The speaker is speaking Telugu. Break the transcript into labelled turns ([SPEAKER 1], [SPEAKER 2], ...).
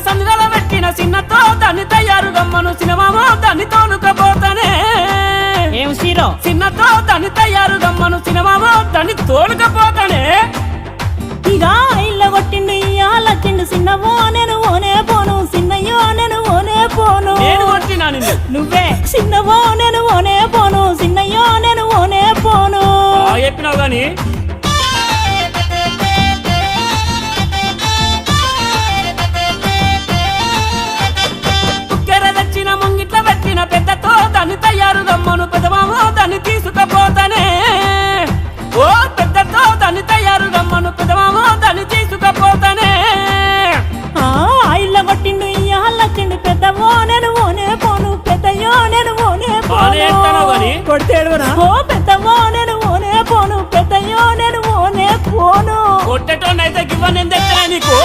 [SPEAKER 1] సందుల పెట్టిన చిన్నతో దాన్ని తయారు గమ్మను సినిమామో దాన్ని తోలుకపోతానే
[SPEAKER 2] ఏం సీరో
[SPEAKER 1] చిన్నతో దాన్ని తయారు గమ్మను సినిమామో దాన్ని తోలుకపోతానే
[SPEAKER 2] ఇక ఇళ్ళ కొట్టిండు ఇయ్యాలొచ్చిండు చిన్నవో నేను ఓనే పోను చిన్నయ్యో నేను ఓనే పోను
[SPEAKER 1] నేను కొట్టినా నిన్ను
[SPEAKER 2] నువ్వే చిన్నవో నేను ఓనే పోను చిన్నయ్యో నేను ఓనే పోను
[SPEAKER 1] చెప్పినావు గాని తెచ్చిన ముంగిట్ల పెట్టిన పెద్దతో దాన్ని తయారు గమ్మను పెదమామో దాన్ని తీసుకపోతానే ఓ పెద్దతో దాన్ని తయారు గమ్మను పెదమామో దాన్ని తీసుకపోతానే
[SPEAKER 2] ఇళ్ళ కొట్టిండు ఇయ్యాలొచ్చిండు పెద్దవో నేను ఓనే పోను పెద్దయ్యో నేను ఓనే పోను
[SPEAKER 1] కొడితేడునా
[SPEAKER 2] ఓ పెద్దవో నేను ఓనే పోను పెద్దయ్యో నేను ఓనే పోను
[SPEAKER 1] కొట్టేటోనైతే గివ్వ నేను తెచ్చినా నీకు